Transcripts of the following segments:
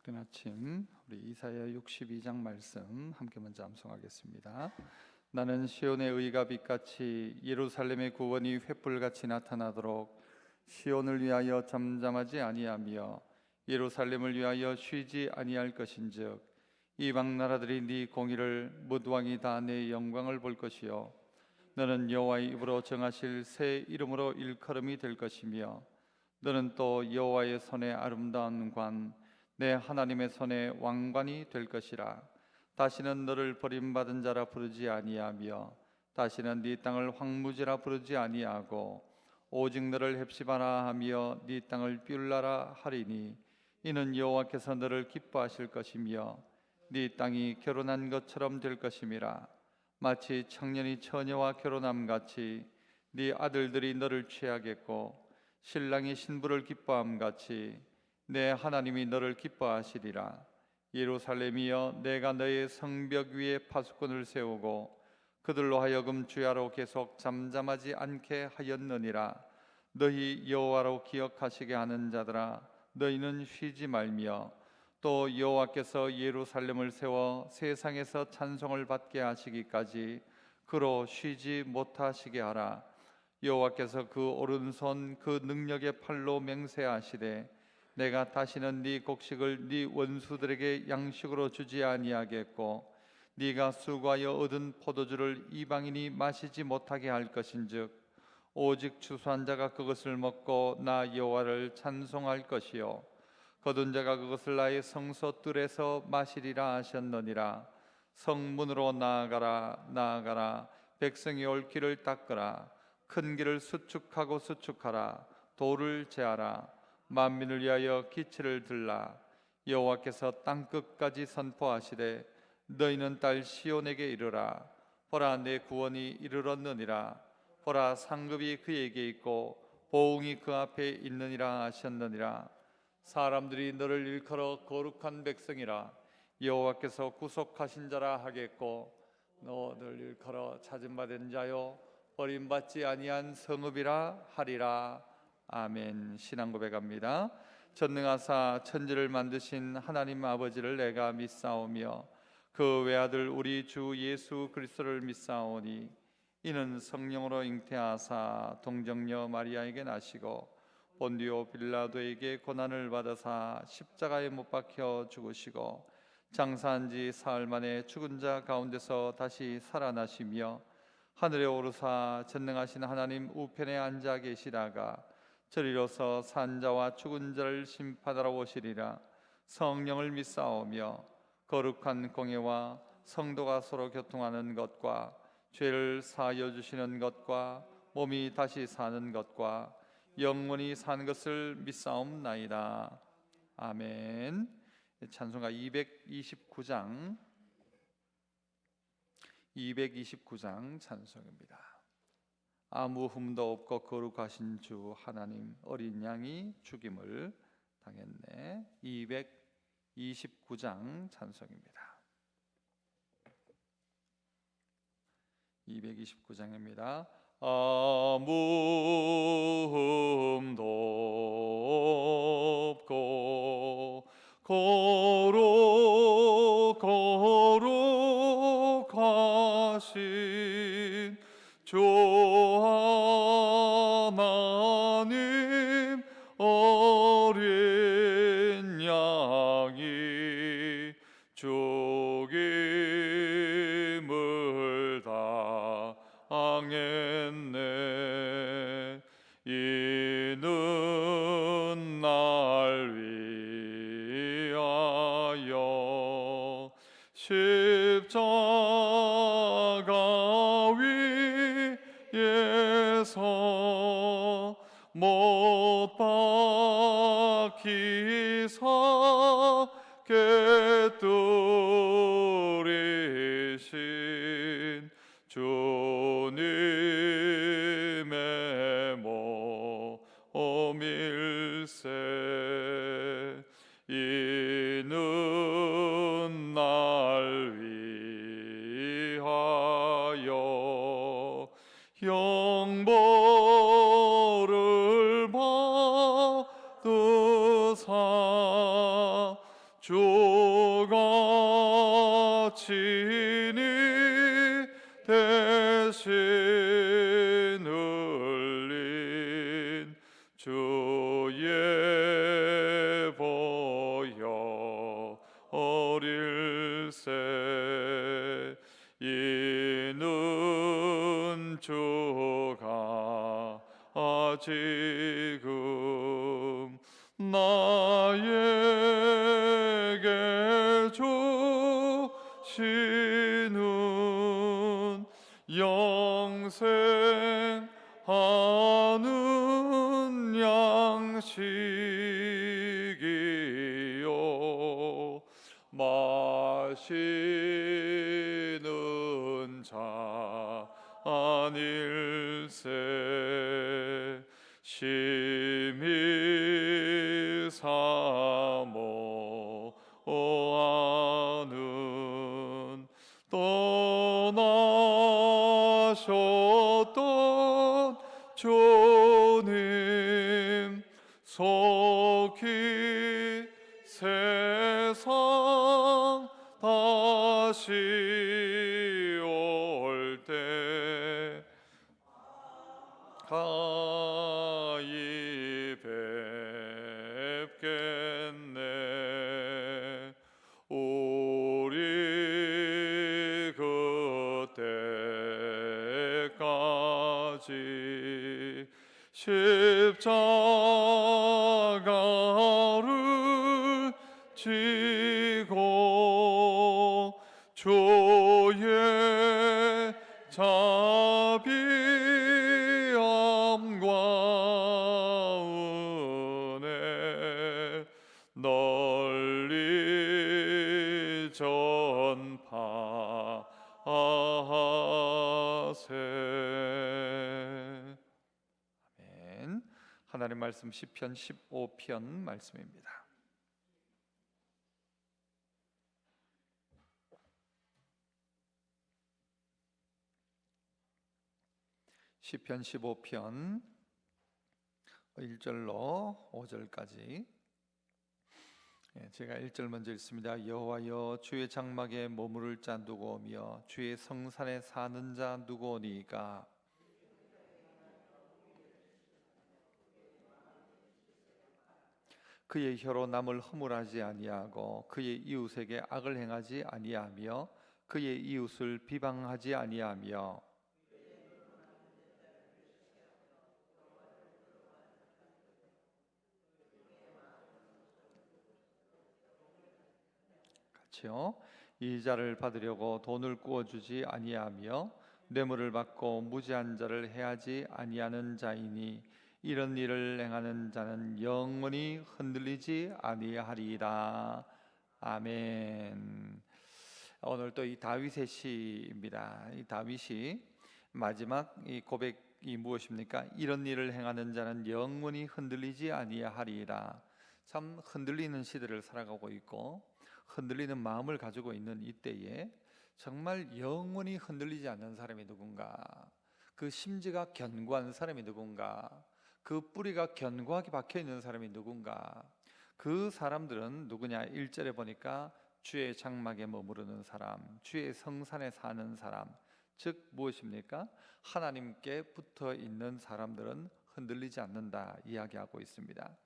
복된 아침, 우리 이사야 62장 말씀 함께 먼저 암송하겠습니다. 나는 시온의 의가 빛같이 예루살렘의 구원이 횃불같이 나타나도록 시온을 위하여 잠잠하지 아니하며 예루살렘을 위하여 쉬지 아니할 것인즉 이방 나라들이 네 공의를 무두왕이 다 내 영광을 볼 것이요 너는 여호와의 입으로 정하실 새 이름으로 일컬음이 될 것이며 너는 또 여호와의 손에 아름다운 관 내 하나님의 손에 왕관이 될 것이라. 다시는 너를 버림받은 자라 부르지 아니하며 다시는 네 땅을 황무지라 부르지 아니하고 오직 너를 헵시바라 하며 네 땅을 뷸라라 하리니 이는 여호와께서 너를 기뻐하실 것이며 네 땅이 결혼한 것처럼 될 것임이라. 마치 청년이 처녀와 결혼함같이 네 아들들이 너를 취하겠고 신랑이 신부를 기뻐함같이 내 하나님이 너를 기뻐하시리라. 예루살렘이여, 내가 너의 성벽 위에 파수꾼을 세우고 그들로 하여금 주야로 계속 잠잠하지 않게 하였느니라. 너희 여호와로 기억하시게 하는 자들아, 너희는 쉬지 말며 또 여호와께서 예루살렘을 세워 세상에서 찬송을 받게 하시기까지 그로 쉬지 못하시게 하라. 여호와께서 그 오른손 그 능력의 팔로 맹세하시되 내가 다시는 네 곡식을 네 원수들에게 양식으로 주지 아니하겠고 네가 수고하여 얻은 포도주를 이방인이 마시지 못하게 할 것인즉 오직 추수한 자가 그것을 먹고 나 여호와를 찬송할 것이요 거둔 자가 그것을 나의 성소 뜰에서 마시리라 하셨느니라. 성문으로 나아가라 나아가라. 백성이 올 길을 닦으라. 큰 길을 수축하고 수축하라. 돌을 제하라. 만민을 위하여 기치를 들라. 여호와께서 땅끝까지 선포하시되 너희는 딸 시온에게 이르라. 보라, 내 구원이 이르렀느니라. 보라, 상급이 그에게 있고 보응이 그 앞에 있느니라 하셨느니라. 사람들이 너를 일컬어 거룩한 백성이라. 여호와께서 구속하신 자라 하겠고 너를 일컬어 찾음받은 자요 버림받지 아니한 성읍이라 하리라. 아멘. 신앙 고백합니다. 전능하사 천지를 만드신 하나님 아버지를 내가 믿사오며 그 외아들 우리 주 예수 그리스도를 믿사오니 이는 성령으로 잉태하사 동정녀 마리아에게 나시고 본디오 빌라도에게 고난을 받으사 십자가에 못 박혀 죽으시고 장사한 지 사흘 만에 죽은 자 가운데서 다시 살아나시며 하늘에 오르사 전능하신 하나님 우편에 앉아 계시다가 저리로서 산자와 죽은 자를 심판하러 오시리라. 성령을 믿사오며 거룩한 공예와 성도가 서로 교통하는 것과 죄를 사하여 주시는 것과 몸이 다시 사는 것과 영원히 사는 것을 믿사옵나이다. 아멘. 찬송가 229장 찬송입니다. 아무 흠도 없고 거룩하신 주 하나님, 어린 양이 죽임을 당했네. 229장 찬송입니다. 229장입니다. 아무 흠도 없고 거룩하신 주 하나님, 어린 양이 죽임을 당했네. 이는 날 위하여 십자가 위에서 못 박히사 꿰뚫이신 주님의 몸일세. 이는 날 위하여 형벌을 받으사 주가 친히 대신 흘린 주의 보혈 어릴새 이는 주가 지금 나에게 주시는 영생하는 양식이요 마시는 잔일세 심히 사모하는 떠나셨던 주님 속히 세상 다시 올 때 가히 뵙겠네. 우리 그때까지 십자가를 지고 주의 자비함과 은혜 널리 전파하세. 아멘. 하나님 말씀 시편 15편 말씀입니다. 시편 15편 1절로 5절까지 제가 1절 먼저 읽습니다. 여호와여 주의 장막에 머무를 자 누구 오며 주의 성산에 사는 자 누구 오니까. 그의 혀로 남을 허물하지 아니하고 그의 이웃에게 악을 행하지 아니하며 그의 이웃을 비방하지 아니하며 이자를 받으려고 돈을 구워주지 아니하며 뇌물을 받고 무지한 자를 해하지 아니하는 자이니 이런 일을 행하는 자는 영원히 흔들리지 아니하리이다. 아멘. 오늘 또 이 다윗의 시입니다. 이 다윗이 마지막 이 고백이 무엇입니까? 이런 일을 행하는 자는 영원히 흔들리지 아니하리이다. 참 흔들리는 시대를 살아가고 있고 흔들리는 마음을 가지고 있는 이때에 정말 영원히 흔들리지 않는 사람이 누군가, 그 심지가 견고한 사람이 누군가, 그 뿌리가 견고하게 박혀 있는 사람이 누군가, 그 사람들은 누구냐? 1절에 보니까 주의 장막에 머무르는 사람, 주의 성산에 사는 사람, 즉 무엇입니까? 하나님께 붙어 있는 사람들은 흔들리지 않는다 이야기하고 있습니다.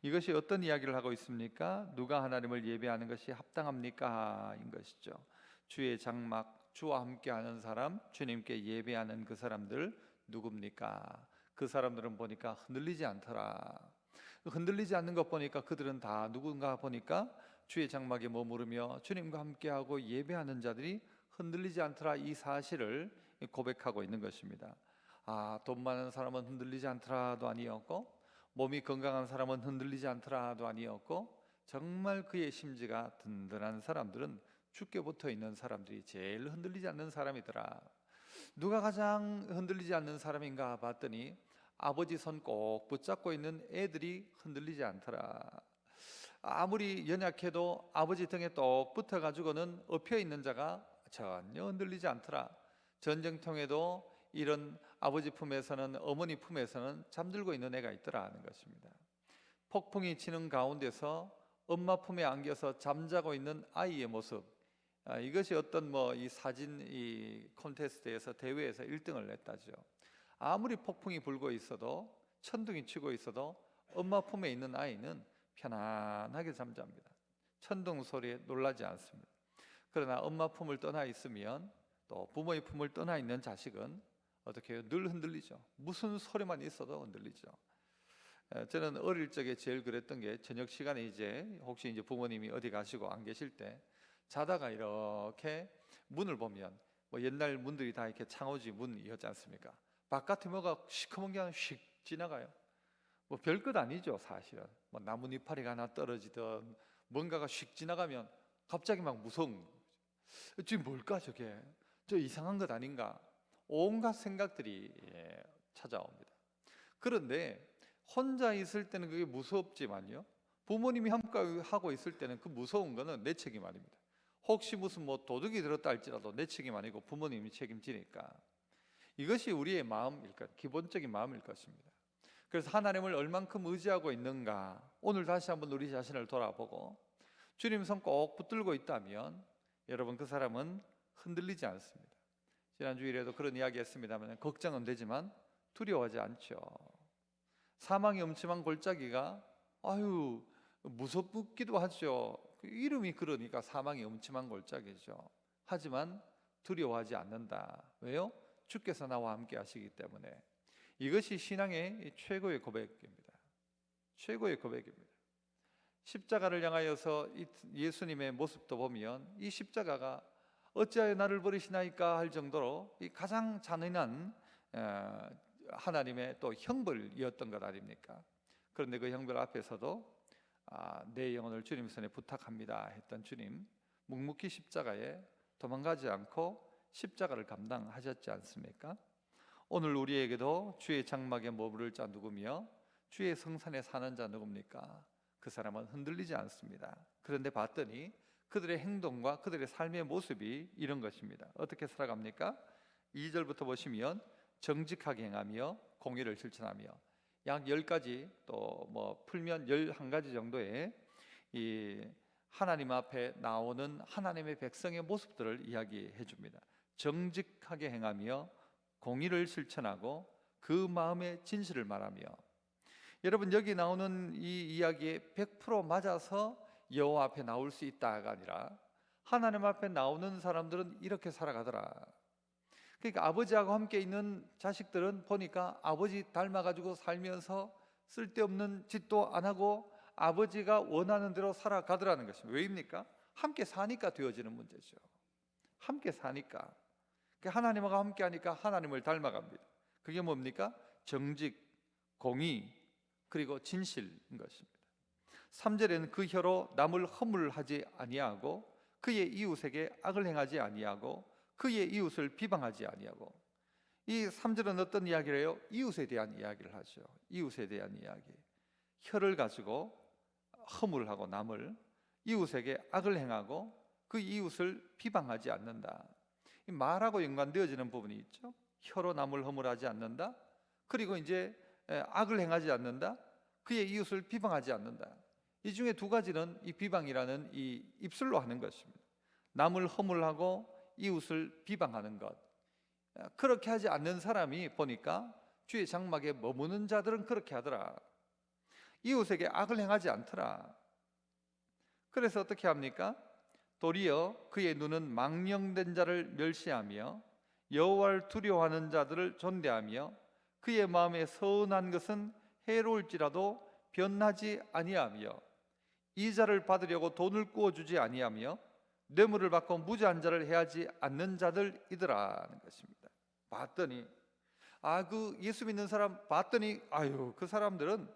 이것이 어떤 이야기를 하고 있습니까? 누가 하나님을 예배하는 것이 합당합니까? 인 것이죠. 주의 장막, 주와 함께하는 사람, 주님께 예배하는 그 사람들 누굽니까? 그 사람들은 보니까 흔들리지 않더라. 흔들리지 않는 것 보니까 그들은 다 누군가 보니까 주의 장막에 머무르며 주님과 함께하고 예배하는 자들이 흔들리지 않더라. 이 사실을 고백하고 있는 것입니다. 돈 많은 사람은 흔들리지 않더라도 아니었고 몸이 건강한 사람은 흔들리지 않더라도 아니었고 정말 그의 심지가 든든한 사람들은 주께 붙어 있는 사람들이 제일 흔들리지 않는 사람이더라. 누가 가장 흔들리지 않는 사람인가 봤더니 아버지 손 꼭 붙잡고 있는 애들이 흔들리지 않더라. 아무리 연약해도 아버지 등에 똑 붙어가지고는 엎여 있는 자가 전혀 흔들리지 않더라. 전쟁통에도 이런 아버지 품에서는, 어머니 품에서는 잠들고 있는 애가 있더라 하는 것입니다. 폭풍이 치는 가운데서 엄마 품에 안겨서 잠자고 있는 아이의 모습, 이것이 어떤 이 사진 콘테스트에서 대회에서 1등을 했다죠. 아무리 폭풍이 불고 있어도 천둥이 치고 있어도 엄마 품에 있는 아이는 편안하게 잠잡니다. 천둥 소리에 놀라지 않습니다. 그러나 엄마 품을 떠나 있으면, 또 부모의 품을 떠나 있는 자식은 어떻게 해요? 늘 흔들리죠. 무슨 소리만 있어도 흔들리죠. 저는 어릴 적에 제일 그랬던 게, 저녁 시간에 혹시 부모님이 어디 가시고 안 계실 때 자다가 이렇게 문을 보면, 옛날 문들이 다 이렇게 창호지 문이었지 않습니까? 바깥에 뭐가 시커먼 게 하나 휙 지나가요. 별것 아니죠, 사실은. 나뭇 이파리가 하나 떨어지든 뭔가가 휙 지나가면 갑자기 막 무서운 거죠. 지금 뭘까 저게? 저 이상한 것 아닌가? 온갖 생각들이 찾아옵니다. 그런데 혼자 있을 때는 그게 무섭지만요, 부모님이 함께 하고 있을 때는 그 무서운 거는 내 책임 아닙니다. 혹시 무슨 도둑이 들었다 할지라도 내 책임 아니고 부모님이 책임지니까. 이것이 우리의 기본적인 마음일 것입니다. 그래서 하나님을 얼만큼 의지하고 있는가, 오늘 다시 한번 우리 자신을 돌아보고 주님 손 꼭 붙들고 있다면 여러분, 그 사람은 흔들리지 않습니다. 지난 주일에도 그런 이야기 했습니다만, 걱정은 되지만 두려워하지 않죠. 사망의 음침한 골짜기가 무섭기도 하죠. 이름이 그러니까 사망의 음침한 골짜기죠. 하지만 두려워하지 않는다. 왜요? 주께서 나와 함께 하시기 때문에. 이것이 신앙의 최고의 고백입니다. 최고의 고백입니다. 십자가를 향하여서 예수님의 모습도 보면, 이 십자가가 어찌하여 나를 버리시나이까 할 정도로 이 가장 잔인한 하나님의 또 형벌이었던 것 아닙니까? 그런데 그 형벌 앞에서도 내 영혼을 주님 손에 부탁합니다 했던 주님, 묵묵히 십자가에 도망가지 않고 십자가를 감당하셨지 않습니까? 오늘 우리에게도 주의 장막에 머무를 자 누구며 주의 성산에 사는 자 누굽니까? 그 사람은 흔들리지 않습니다. 그런데 봤더니 그들의 행동과 그들의 삶의 모습이 이런 것입니다. 어떻게 살아갑니까? 2절부터 보시면 정직하게 행하며 공의를 실천하며, 약 10가지, 또 풀면 11가지 정도의 이 하나님 앞에 나오는 하나님의 백성의 모습들을 이야기해 줍니다. 정직하게 행하며 공의를 실천하고 그 마음의 진실을 말하며. 여러분, 여기 나오는 이 이야기에 100% 맞아서 여호와 앞에 나올 수 있다가 아니라, 하나님 앞에 나오는 사람들은 이렇게 살아가더라. 그러니까 아버지하고 함께 있는 자식들은 보니까 아버지 닮아가지고 살면서 쓸데없는 짓도 안 하고 아버지가 원하는 대로 살아가더라는 것입니다. 왜입니까? 함께 사니까 되어지는 문제죠. 함께 사니까. 하나님하고 함께 하니까 하나님을 닮아갑니다. 그게 뭡니까? 정직, 공의, 그리고 진실인 것입니다. 3절에는 그 혀로 남을 허물하지 아니하고 그의 이웃에게 악을 행하지 아니하고 그의 이웃을 비방하지 아니하고. 이 3절은 어떤 이야기를 해요? 이웃에 대한 이야기를 하죠. 이웃에 대한 이야기. 혀를 가지고 허물하고 남을, 이웃에게 악을 행하고 그 이웃을 비방하지 않는다. 이 말하고 연관되어지는 부분이 있죠. 혀로 남을 허물하지 않는다. 그리고 악을 행하지 않는다. 그의 이웃을 비방하지 않는다. 이 중에 2가지는 이 비방이라는 이 입술로 하는 것입니다. 남을 허물하고 이웃을 비방하는 것. 그렇게 하지 않는 사람이 보니까 주의 장막에 머무는 자들은 그렇게 하더라. 이웃에게 악을 행하지 않더라. 그래서 어떻게 합니까? 도리어 그의 눈은 망령된 자를 멸시하며 여호와를 두려워하는 자들을 존대하며 그의 마음에 서운한 것은 해로울지라도 변하지 아니하며 이자를 받으려고 돈을 꾸어주지 아니하며 뇌물을 받고 무죄한 자를 해하지 않는 자들이더라는 것입니다. 봤더니 그 예수 믿는 사람 봤더니 그 사람들은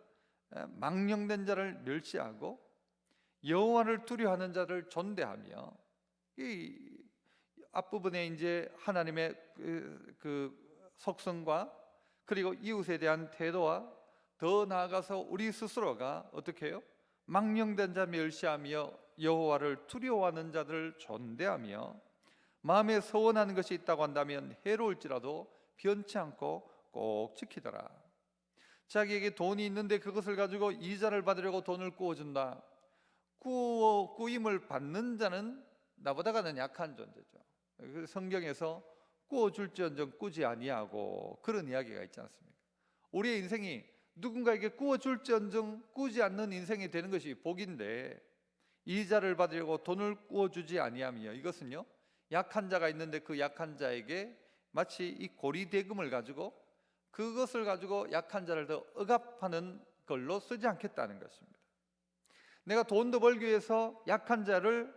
망령된 자를 멸시하고 여호와를 두려워하는 자를 존대하며, 이 앞부분에 하나님의 그 속성과 그리고 이웃에 대한 태도와 더 나아가서 우리 스스로가 어떻게 해요? 망령된 자 멸시하며 여호와를 두려워하는 자들을 존대하며 마음에 서원하는 것이 있다고 한다면 해로울지라도 변치 않고 꼭 지키더라. 자기에게 돈이 있는데 그것을 가지고 이자를 받으려고 돈을 꾸어준다. 꾸임을 받는 자는 나보다가는 약한 존재죠. 그래서 성경에서 꾸어줄지언정 꾸지 아니하고 그런 이야기가 있지 않습니까? 우리의 인생이 누군가에게 꾸어줄지언정 꾸지 않는 인생이 되는 것이 복인데, 이자를 받으려고 돈을 꾸어주지 아니하며, 이것은요 약한 자가 있는데 그 약한 자에게 마치 이 고리대금을 가지고 그것을 가지고 약한 자를 더 억압하는 걸로 쓰지 않겠다는 것입니다. 내가 돈 더 벌기 위해서 약한 자를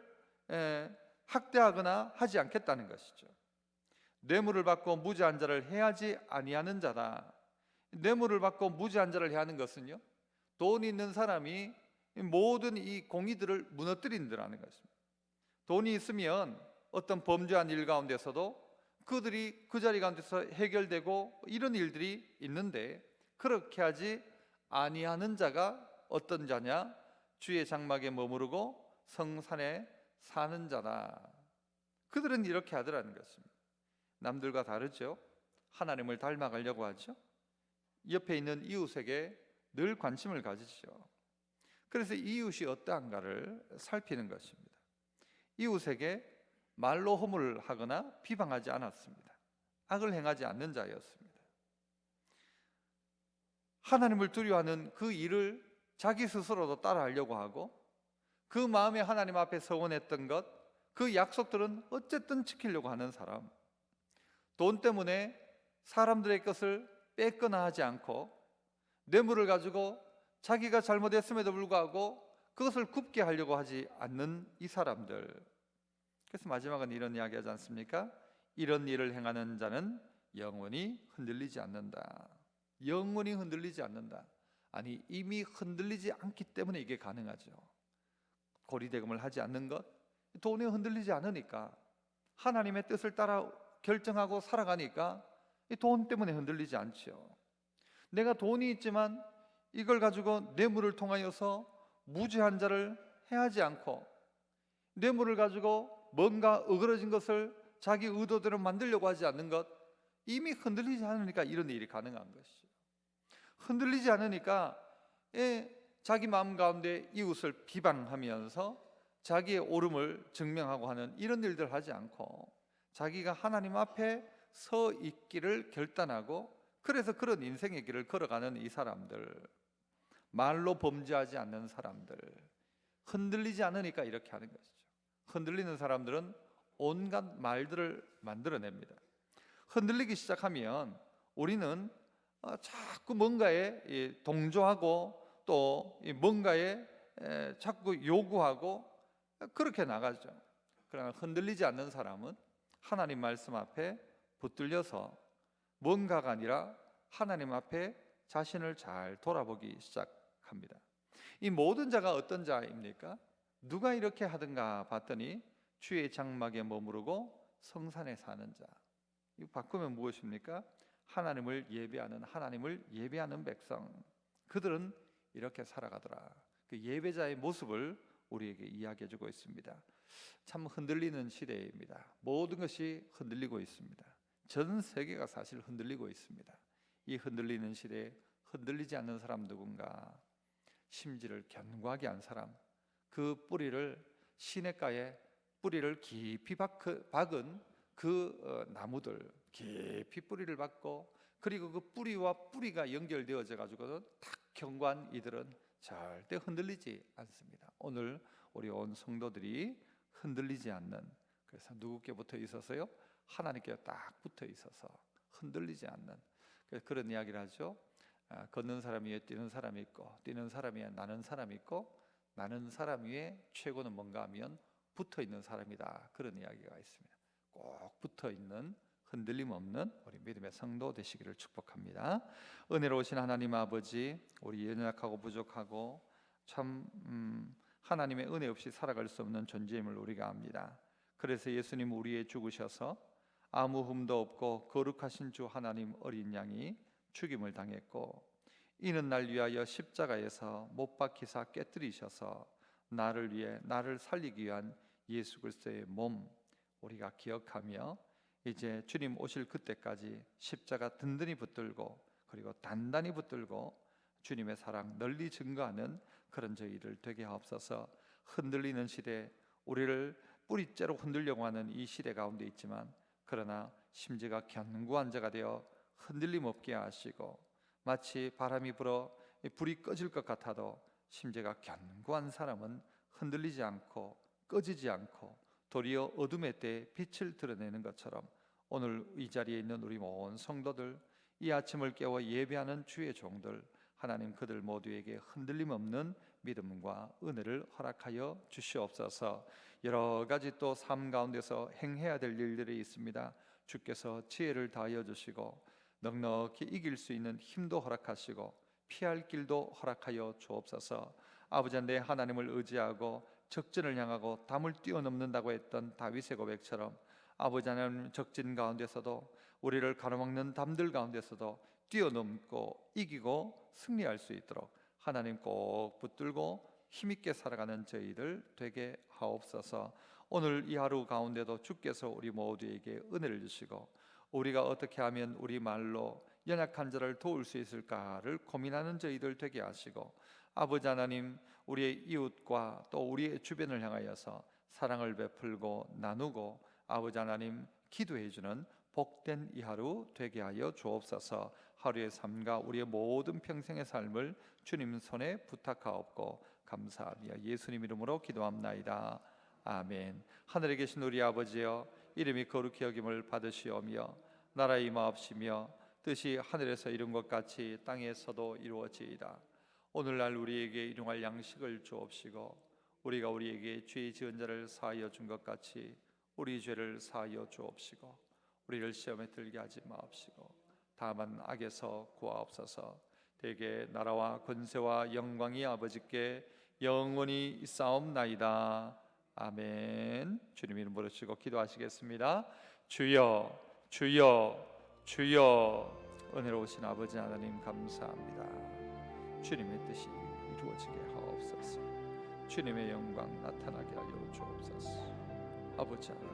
학대하거나 하지 않겠다는 것이죠. 뇌물을 받고 무죄한 자를 해하지 아니하는 자다. 뇌물을 받고 무죄한 자를 해하는 것은요, 돈이 있는 사람이 모든 이 공의들을 무너뜨린다는 것입니다. 돈이 있으면 어떤 범죄한 일 가운데서도 그들이 그 자리 가운데서 해결되고 이런 일들이 있는데, 그렇게 하지 아니하는 자가 어떤 자냐? 주의 장막에 머무르고 성산에 사는 자다. 그들은 이렇게 하더라는 것입니다. 남들과 다르죠. 하나님을 닮아가려고 하죠. 옆에 있는 이웃에게 늘 관심을 가지죠. 그래서 이웃이 어떠한가를 살피는 것입니다. 이웃에게 말로 허물을 하거나 비방하지 않았습니다. 악을 행하지 않는 자였습니다. 하나님을 두려워하는 그 일을 자기 스스로도 따라하려고 하고, 그 마음에 하나님 앞에 서원했던 것, 그 약속들은 어쨌든 지키려고 하는 사람, 돈 때문에 사람들의 것을 뺏거나 하지 않고 뇌물을 가지고 자기가 잘못했음에도 불구하고 그것을 굽게 하려고 하지 않는 이 사람들. 그래서 마지막은 이런 이야기 하지 않습니까? 이런 일을 행하는 자는 영원히 흔들리지 않는다. 영원히 흔들리지 않는다. 아니, 이미 흔들리지 않기 때문에 이게 가능하죠. 고리대금을 하지 않는 것, 돈에 흔들리지 않으니까, 하나님의 뜻을 따라 결정하고 살아가니까 이 돈 때문에 흔들리지 않죠. 내가 돈이 있지만 이걸 가지고 뇌물을 통하여서 무죄한 자를 해하지 않고, 뇌물을 가지고 뭔가 어그러진 것을 자기 의도대로 만들려고 하지 않는 것, 이미 흔들리지 않으니까 이런 일이 가능한 것이죠. 흔들리지 않으니까 자기 마음 가운데 이웃을 비방하면서 자기의 옳음을 증명하고 하는 이런 일들 하지 않고, 자기가 하나님 앞에 서 있기를 결단하고, 그래서 그런 인생의 길을 걸어가는 이 사람들, 말로 범죄하지 않는 사람들, 흔들리지 않으니까 이렇게 하는 것이죠. 흔들리는 사람들은 온갖 말들을 만들어냅니다. 흔들리기 시작하면 우리는 자꾸 뭔가에 동조하고 또 뭔가에 자꾸 요구하고 그렇게 나가죠. 그러나 흔들리지 않는 사람은 하나님 말씀 앞에 붙들려서 뭔가가 아니라 하나님 앞에 자신을 잘 돌아보기 시작합니다. 이 모든 자가 어떤 자입니까? 누가 이렇게 하든가 봤더니 주의 장막에 머무르고 성산에 사는 자. 이거 바꾸면 무엇입니까? 하나님을 예배하는 백성. 그들은 이렇게 살아가더라. 그 예배자의 모습을 우리에게 이야기해주고 있습니다. 참 흔들리는 시대입니다. 모든 것이 흔들리고 있습니다. 전 세계가 사실 흔들리고 있습니다. 이 흔들리는 시대에 흔들리지 않는 사람 누군가? 심지를 견고하게 한 사람, 그 뿌리를 시냇가에 뿌리를 깊이 박은 그 나무들, 깊이 뿌리를 박고, 그리고 그 뿌리와 뿌리가 연결되어져 가지고는 딱 견고한 이들은 절대 흔들리지 않습니다. 오늘 우리 온 성도들이 흔들리지 않는, 그래서 누구께 붙어 있어서요? 하나님께 딱 붙어 있어서 흔들리지 않는, 그런 이야기를 하죠. 걷는 사람 위에 뛰는 사람이 있고, 뛰는 사람 위에 나는 사람이 있고, 나는 사람 위에 최고는 뭔가 하면 붙어 있는 사람이다. 그런 이야기가 있습니다. 꼭 붙어 있는, 흔들림 없는 우리 믿음의 성도 되시기를 축복합니다. 은혜로우신 하나님 아버지, 우리 연약하고 부족하고 참 하나님의 은혜 없이 살아갈 수 없는 존재임을 우리가 압니다. 그래서 예수님 우리에 죽으셔서 아무 흠도 없고 거룩하신 주 하나님 어린 양이 죽임을 당했고, 이는 날 위하여 십자가에서 못 박히사 깨뜨리셔서 나를 위해, 나를 살리기 위한 예수 그리스도의 몸, 우리가 기억하며 이제 주님 오실 그때까지 십자가 든든히 붙들고, 그리고 단단히 붙들고 주님의 사랑 널리 증거하는 그런 저희들 되게 하옵소서. 흔들리는 시대, 우리를 뿌리째로 흔들려고 하는 이 시대 가운데 있지만, 그러나 심지가 견고한 자가 되어 흔들림 없게 하시고, 마치 바람이 불어 불이 꺼질 것 같아도 심지가 견고한 사람은 흔들리지 않고 꺼지지 않고 도리어 어둠의 때에 빛을 드러내는 것처럼, 오늘 이 자리에 있는 우리 모든 성도들, 이 아침을 깨워 예배하는 주의 종들, 하나님 그들 모두에게 흔들림 없는 믿음과 은혜를 허락하여 주시옵소서. 여러 가지 또 삶 가운데서 행해야 될 일들이 있습니다. 주께서 지혜를 다하여 주시고 넉넉히 이길 수 있는 힘도 허락하시고 피할 길도 허락하여 주옵소서. 아버지, 내 하나님을 의지하고 적진을 향하고 담을 뛰어넘는다고 했던 다윗의 고백처럼, 아버지 하나님, 적진 가운데서도 우리를 가로막는 담들 가운데서도 뛰어넘고 이기고 승리할 수 있도록 하나님 꼭 붙들고 힘있게 살아가는 저희들 되게 하옵소서. 오늘 이 하루 가운데도 주께서 우리 모두에게 은혜를 주시고, 우리가 어떻게 하면 우리 말로 연약한 자를 도울 수 있을까를 고민하는 저희들 되게 하시고, 아버지 하나님, 우리의 이웃과 또 우리의 주변을 향하여서 사랑을 베풀고 나누고, 아버지 하나님, 기도해 주는 복된 이 하루 되게 하여 주옵소서. 하루의 삶과 우리의 모든 평생의 삶을 주님 손에 부탁하옵고 감사하며 예수님 이름으로 기도합나이다. 아멘. 하늘에 계신 우리 아버지여, 이름이 거룩히 여김을 받으시오며 나라의 임하옵시며 뜻이 하늘에서 이룬 것 같이 땅에서도 이루어지이다. 오늘날 우리에게 일용할 양식을 주옵시고, 우리가 우리에게 죄 지은 자를 사하여 준 것 같이 우리 죄를 사하여 주옵시고, 우리를 시험에 들게 하지 마옵시고 다만 악에서 구하옵소서. 대개 나라와 권세와 영광이 아버지께 영원히 있사옵나이다. 아멘. 주님 이름 부르시고 기도하시겠습니다. 주여, 주여, 주여. 은혜로우신 아버지 하나님, 감사합니다. 주님의 뜻이 이루어지게 하옵소서. 주님의 영광 나타나게 하여 주옵소서. 아버지 하나님,